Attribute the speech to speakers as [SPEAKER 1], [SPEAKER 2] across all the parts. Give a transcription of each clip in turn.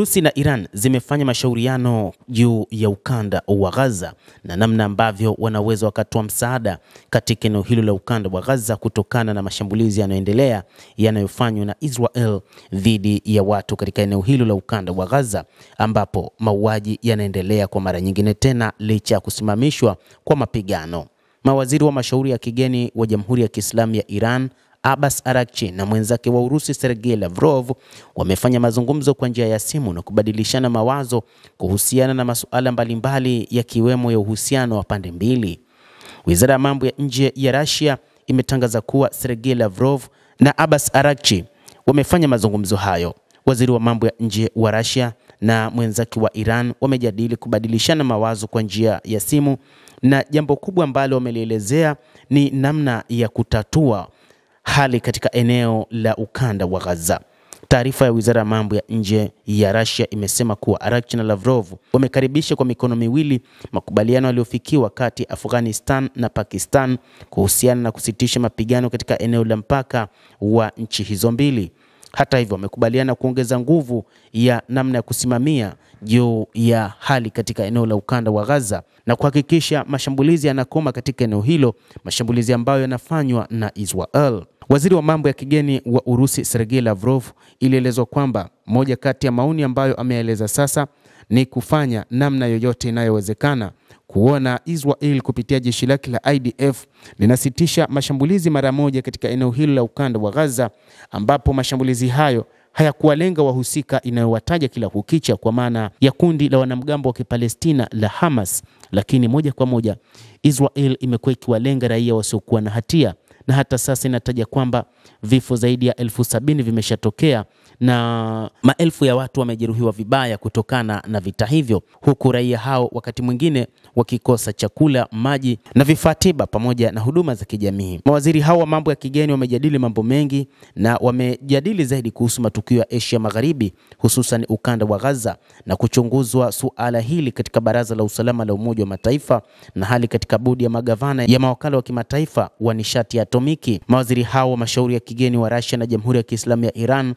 [SPEAKER 1] Urusi na Iran zimefanya mashauriano juu ya ukanda wa Gaza na namna ambavyo wanaweza wakatoa msaada katika eneo hilo la ukanda wa Gaza kutokana na mashambulizi yanayoendelea yanayofanywa na Israel dhidi ya watu katika eneo hilo la ukanda wa Gaza, ambapo mauaji yanaendelea kwa mara nyingine tena licha ya kusimamishwa kwa mapigano. Mawaziri wa mashauri ya kigeni wa Jamhuri ya Kiislamu ya Iran Abbas Araghchi na mwenzake wa Urusi Sergei Lavrov wamefanya mazungumzo kwa njia ya simu na kubadilishana mawazo kuhusiana na masuala mbalimbali yakiwemo ya uhusiano wa pande mbili. Wizara ya mambo ya nje ya Russia imetangaza kuwa Sergei Lavrov na Abbas Araghchi wamefanya mazungumzo hayo. Waziri wa mambo ya nje wa Russia na mwenzake wa Iran wamejadili kubadilishana mawazo kwa njia ya simu, na jambo kubwa ambalo wamelielezea ni namna ya kutatua hali katika eneo la ukanda wa Gaza. Taarifa ya Wizara ya mambo ya nje ya Russia imesema kuwa Araghchi na Lavrov wamekaribisha kwa mikono miwili makubaliano yaliyofikiwa kati ya Afghanistan na Pakistan kuhusiana na kusitisha mapigano katika eneo la mpaka wa nchi hizo mbili. Hata hivyo, wamekubaliana kuongeza nguvu ya namna ya kusimamia juu ya hali katika eneo la ukanda wa Gaza na kuhakikisha mashambulizi yanakoma katika eneo hilo, mashambulizi ambayo yanafanywa na Israel. Waziri wa mambo ya kigeni wa Urusi Sergei Lavrov ilielezwa kwamba moja kati ya maoni ambayo ameeleza sasa ni kufanya namna yoyote inayowezekana kuona Israel kupitia jeshi lake la IDF linasitisha mashambulizi mara moja katika eneo hilo la ukanda wa Gaza, ambapo mashambulizi hayo hayakuwalenga wahusika inayowataja kila kukicha kwa maana ya kundi la wanamgambo wa Kipalestina la Hamas, lakini moja kwa moja Israel imekuwa ikiwalenga raia wasiokuwa na hatia, na hata sasa inataja kwamba vifo zaidi ya 70,000 vimeshatokea na maelfu ya watu wamejeruhiwa vibaya kutokana na vita hivyo, huku raia hao wakati mwingine wakikosa chakula, maji na vifaa tiba pamoja na huduma za kijamii. Mawaziri hao wa mambo ya kigeni wamejadili mambo mengi na wamejadili zaidi kuhusu matukio ya Asia Magharibi, hususan ukanda wa Gaza, na kuchunguzwa suala hili katika Baraza la Usalama la Umoja wa Mataifa na hali katika bodi ya magavana ya mawakala wa kimataifa wa nishati ya atomiki. Mawaziri hao wa mashauri ya kigeni wa Russia na Jamhuri ya Kiislamu ya Iran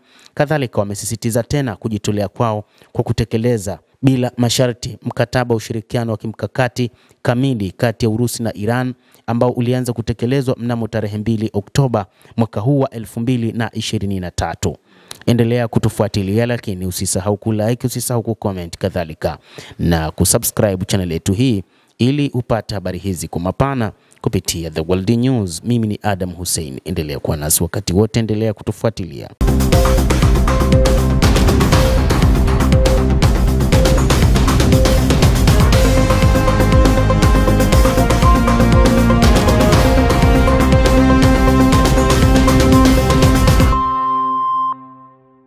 [SPEAKER 1] kadhalika wamesisitiza tena kujitolea kwao kwa kutekeleza bila masharti mkataba wa ushirikiano wa kimkakati kamili kati ya Urusi na Iran ambao ulianza kutekelezwa mnamo tarehe 2 Oktoba mwaka huu wa 2023. Endelea kutufuatilia, lakini usisahau kulike, usisahau kucomment kadhalika na kusubscribe channel yetu hii ili upate habari hizi kwa mapana kupitia The World News. Mimi ni Adam Hussein. Endelea kuwa nasi wakati wote, endelea kutufuatilia.